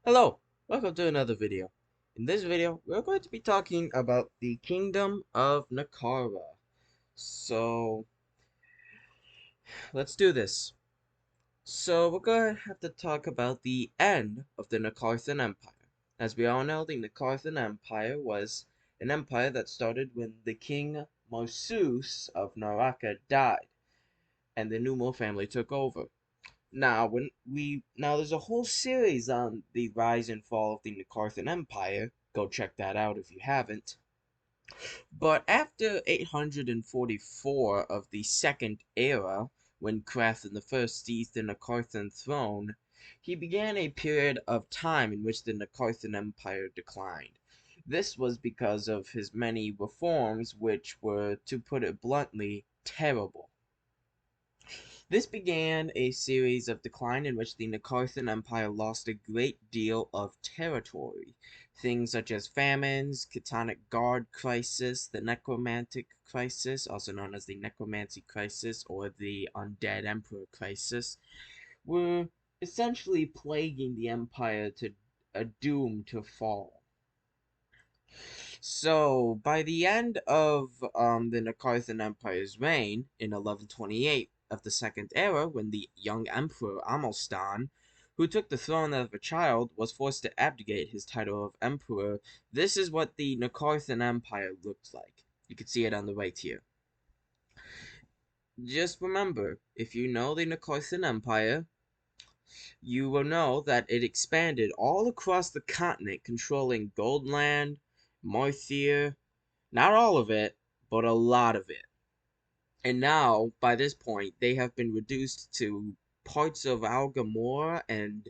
Hello, welcome to another video. In this video, we're going to be talking about the Kingdom of Nakara. So, let's do this. So, we're going to have to talk about the end of the Nakarthan Empire. As we all know, the Nakarthan Empire was an empire that started when the king Marsus of Naraka died, and the Numo family took over. Now there's a whole series on the rise and fall of the Nakarthan Empire. Go check that out if you haven't. But after 844 of the Second Era, when Krathen I seized the Nakarthan throne, he began a period of time in which the Nakarthan Empire declined. This was because of his many reforms, which were, to put it bluntly, terrible. This began a series of decline in which the Nakarthan Empire lost a great deal of territory. Things such as famines, Ketonic Guard crisis, the Necromantic crisis, also known as the Necromancy crisis or the Undead Emperor crisis, were essentially plaguing the empire to a doom to fall. So, by the end of the Nakarthan Empire's reign, in 1128 of the Second Era, when the young Emperor Amelstan, who took the throne of a child, was forced to abdicate his title of Emperor, this is what the Nakarthan Empire looked like. You can see it on the right here. Just remember, if you know the Nakarthan Empire, you will know that it expanded all across the continent, controlling Goldland, Marthir, not all of it, but a lot of it. And now, by this point, they have been reduced to parts of Algamora and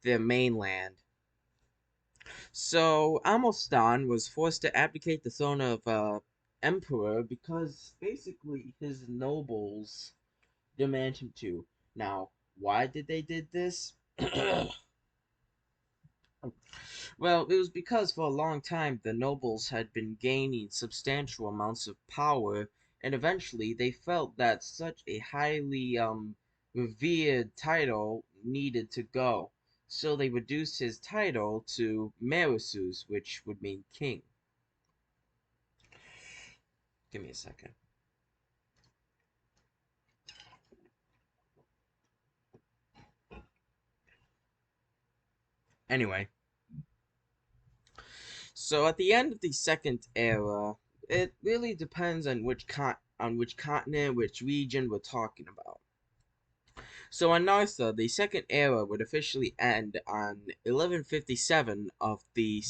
their mainland. So, Amostan was forced to abdicate the throne of emperor because basically his nobles demand him to. Now, why did they did this? Well, it was because for a long time the nobles had been gaining substantial amounts of power, and eventually they felt that such a highly revered title needed to go. So they reduced his title to Merusus, which would mean king. Give me a second. Anyway, so at the end of the Second Era, it really depends on which continent, which region we're talking about. So on Nartha, the Second Era would officially end on 1157 of the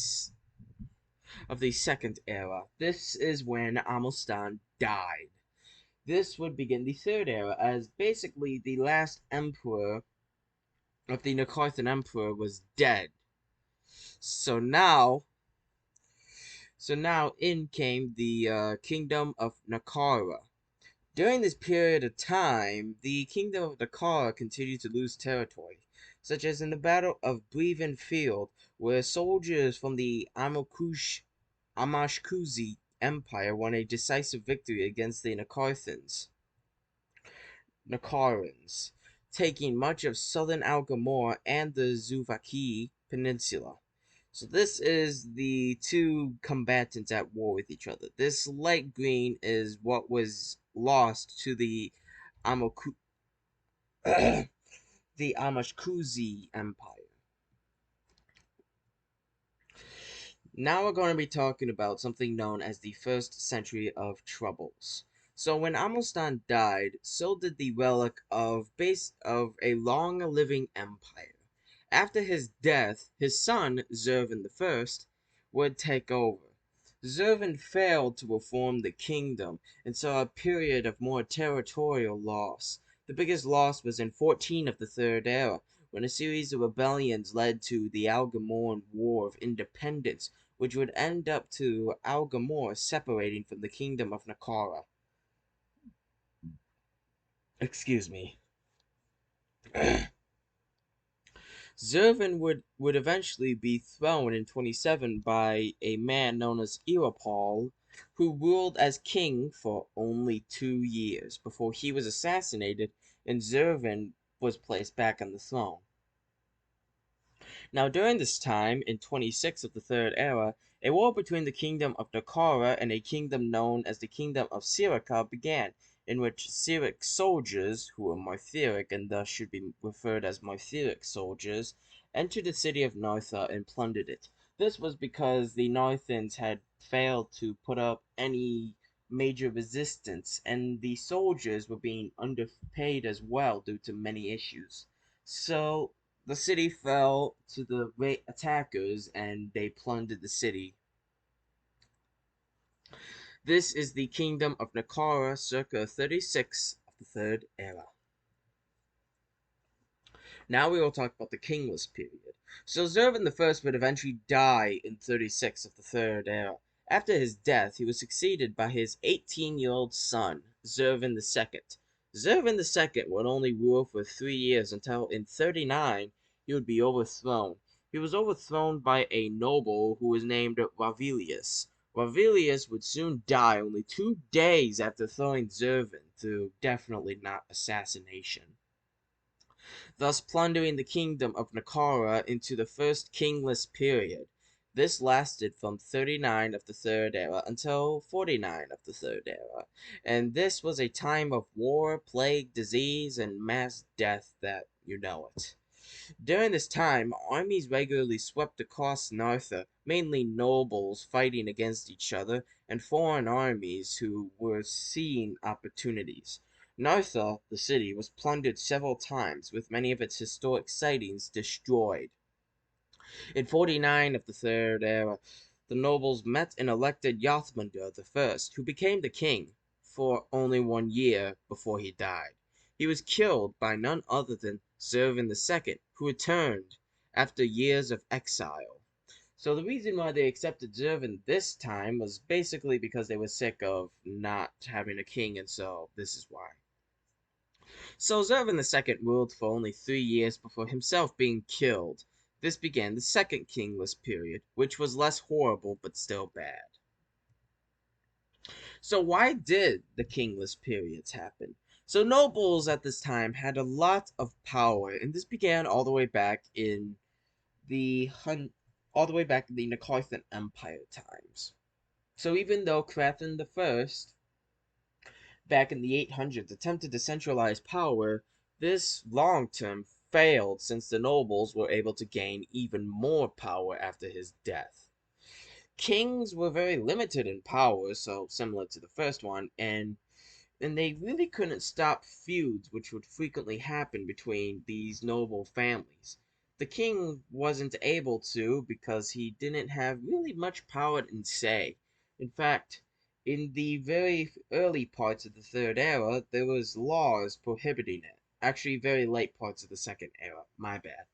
Second Era. This is when Amostan died. This would begin the Third Era, as basically the last emperor of the Nakarthan Empire was dead. So now, so now in came the Kingdom of Nakara. During this period of time, the Kingdom of Nakara continued to lose territory, such as in the Battle of Brevin Field, where soldiers from the Amashkuzi Empire won a decisive victory against the Nakarans, taking much of southern Algamore and the Zuvaki Peninsula. So this is the two combatants at war with each other. This light green is what was lost to the Amoku the Amashkuzi Empire. Now we're going to be talking about something known as the First Century of Troubles. So when Amostan died, so did the relic of a long-living empire. After his death, his son, Zervin I, would take over. Zervin failed to reform the kingdom and saw a period of more territorial loss. The biggest loss was in 14 of the Third Era, when a series of rebellions led to the Algamoran War of Independence, which would end up to Algamore separating from the Kingdom of Nakara. Excuse me. Zervin would eventually be thrown in 27 by a man known as Irapal, who ruled as king for only 2 years before he was assassinated and Zervin was placed back on the throne. Now, during this time, in 26 of the Third Era, a war between the kingdom of Nakara and a kingdom known as the Kingdom of Sirica began, in which Syriac soldiers, who were Martheric and thus should be referred as Martheric soldiers, entered the city of Nartha and plundered it. This was because the Narthans had failed to put up any major resistance, and the soldiers were being underpaid as well due to many issues. So the city fell to the attackers and they plundered the city. This is the kingdom of Nakara circa 36 of the Third Era. Now we will talk about the kingless period. So Zervan I would eventually die in 36 of the Third Era. After his death, he was succeeded by his 18-year-old son, Zervan II. Zervan II would only rule for 3 years until in 39 he would be overthrown. He was overthrown by a noble who was named Ravilius. Ravilius would soon die only 2 days after throwing Zervan through definitely not assassination, thus plundering the kingdom of Nakara into the first kingless period. This lasted from 39 of the Third Era until 49 of the Third Era, and this was a time of war, plague, disease, and mass death that you know it. During this time, armies regularly swept across Nartha, mainly nobles fighting against each other, and foreign armies who were seeing opportunities. Nartha, the city, was plundered several times, with many of its historic sightings destroyed. In 49 of the Third Era, the nobles met and elected Yathmunda I, who became the king for only 1 year before he died. He was killed by none other than Zervan II, who returned after years of exile. So the reason why they accepted Zervan this time was basically because they were sick of not having a king, and so this is why. So Zervan II ruled for only 3 years before himself being killed. This began the second kingless period, which was less horrible but still bad. So why did the kingless periods happen? So nobles at this time had a lot of power, and this began all the way back in the Nakarthan Empire times. So even though Krathen I back in the 800s attempted to centralize power, this long term failed since the nobles were able to gain even more power after his death. Kings were very limited in power, so similar to the first one, and they really couldn't stop feuds which would frequently happen between these noble families. The king wasn't able to because he didn't have really much power in say. In fact, in the very early parts of the Third Era, there was laws prohibiting it. Actually, very late parts of the Second Era, my bad.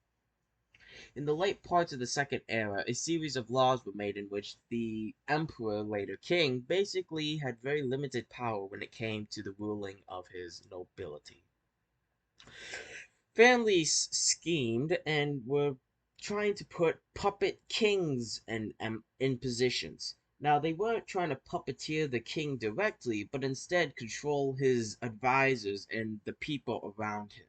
In the late parts of the Second Era, a series of laws were made in which the emperor, later king, basically had very limited power when it came to the ruling of his nobility. Families schemed and were trying to put puppet kings in positions. Now, they weren't trying to puppeteer the king directly, but instead control his advisors and the people around him.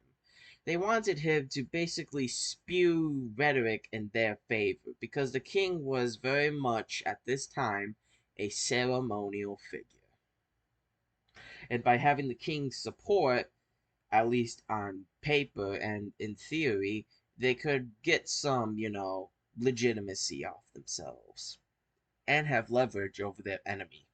They wanted him to basically spew rhetoric in their favor because the king was very much, at this time, a ceremonial figure. And by having the king's support, at least on paper and in theory, they could get some, legitimacy off themselves and have leverage over their enemy.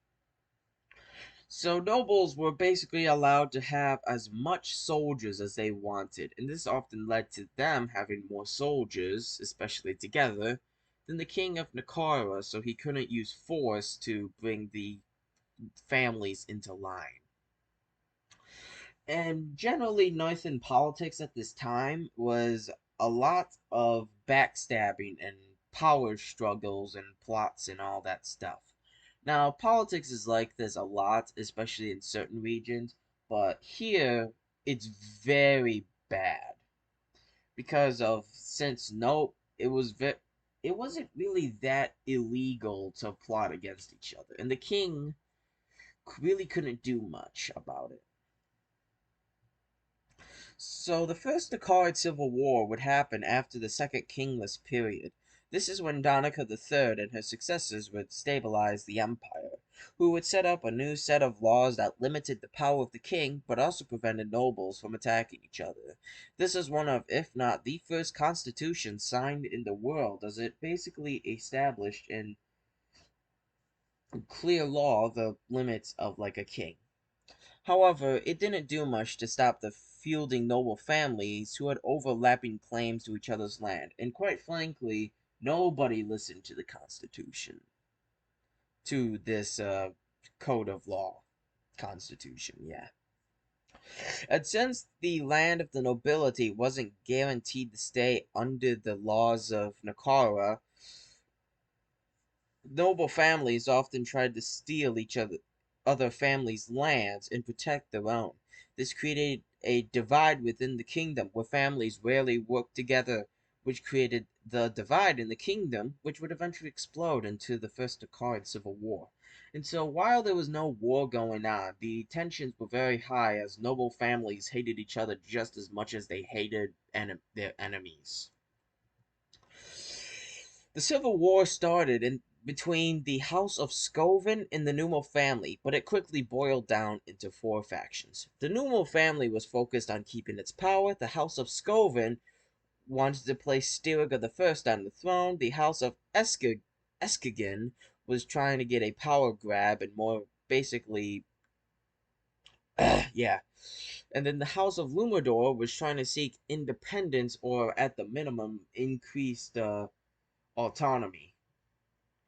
So nobles were basically allowed to have as much soldiers as they wanted, and this often led to them having more soldiers, especially together, than the king of Nakara, so he couldn't use force to bring the families into line. And generally, Northern politics at this time was a lot of backstabbing and power struggles and plots and all that stuff. Now, politics is like this a lot, especially in certain regions, but here it's very bad because of since no, it wasn't really that illegal to plot against each other, and the king really couldn't do much about it. So the first Nakara civil war would happen after the Second Kingless period. This is when Donica III and her successors would stabilize the empire, who would set up a new set of laws that limited the power of the king, but also prevented nobles from attacking each other. This is one of, if not the first constitution signed in the world, as it basically established in clear law the limits of like a king. However, it didn't do much to stop the feuding noble families who had overlapping claims to each other's land, and quite frankly, nobody listened to the Constitution, to this code of law. Constitution, yeah. And since the land of the nobility wasn't guaranteed to stay under the laws of Nakara, noble families often tried to steal other families' lands and protect their own. This created a divide within the kingdom where families rarely worked together, which created the divide in the kingdom, which would eventually explode into the First Nakara Civil War. And so while there was no war going on, the tensions were very high as noble families hated each other just as much as they hated their enemies. The Civil War started between the House of Scovin and the Numo family, but it quickly boiled down into four factions. The Numo family was focused on keeping its power. The House of Scovin wanted to place Styriga I on the throne. The House of Eskegin was trying to get a power grab and more basically, yeah. And then the House of Lumador was trying to seek independence or, at the minimum, increased autonomy.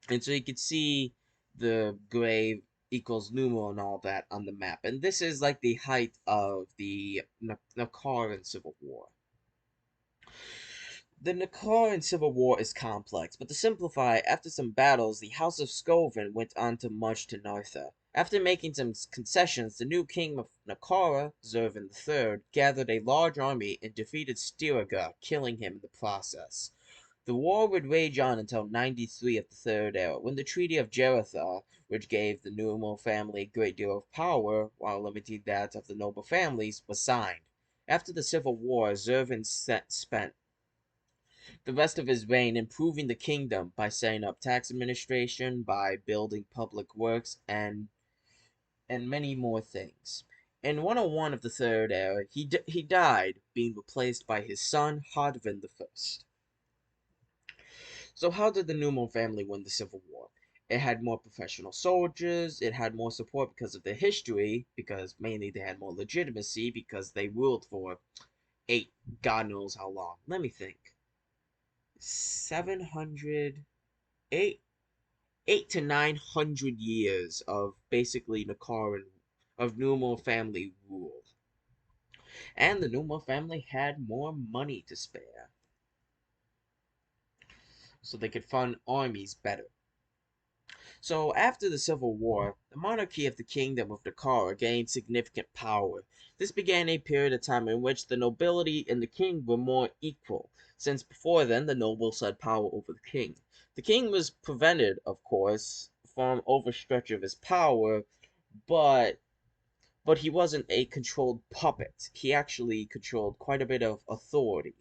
And so you could see the grave equals Numo and all that on the map. And this is like the height of the Nakaran Civil War. The Nakaran Civil War is complex, but to simplify, after some battles, the House of Scovin went on to march to Nartha. After making some concessions, the new king of Nakara, Zervin III, gathered a large army and defeated Styriga, killing him in the process. The war would rage on until 93 of the Third Era, when the Treaty of Jeratha, which gave the Numo family a great deal of power, while limiting that of the noble families, was signed. After the Civil War, Zervin spent the rest of his reign improving the kingdom by setting up tax administration, by building public works, and many more things. In 101 of the Third Era, he died, being replaced by his son, Hardvin I. So how did the Numo family win the Civil War? It had more professional soldiers, it had more support because of their history, because mainly they had more legitimacy because they ruled for eight, God knows how long. Let me think. 700, eight to 900 years of basically Nakaran, of Numo family rule. And the Numo family had more money to spare, so they could fund armies better. So, after the Civil War, the monarchy of the Kingdom of Nakara gained significant power. This began a period of time in which the nobility and the king were more equal, since before then the nobles had power over the king. The king was prevented, of course, from overstretch of his power, but he wasn't a controlled puppet. He actually controlled quite a bit of authority.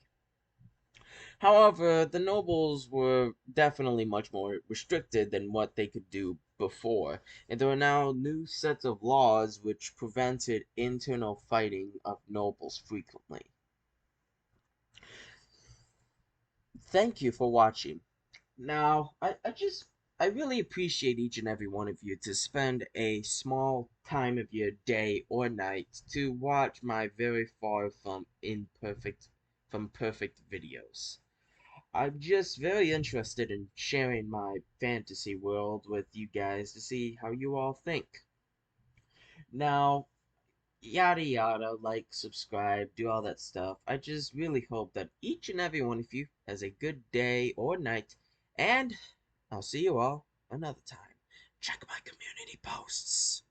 However, the nobles were definitely much more restricted than what they could do before, and there were now new sets of laws which prevented internal fighting of nobles frequently. Thank you for watching. Now, I really appreciate each and every one of you to spend a small time of your day or night to watch my very far from perfect videos. I'm just very interested in sharing my fantasy world with you guys to see how you all think. Now, yada yada, like, subscribe, do all that stuff. I just really hope that each and every one of you has a good day or night, and I'll see you all another time. Check my community posts.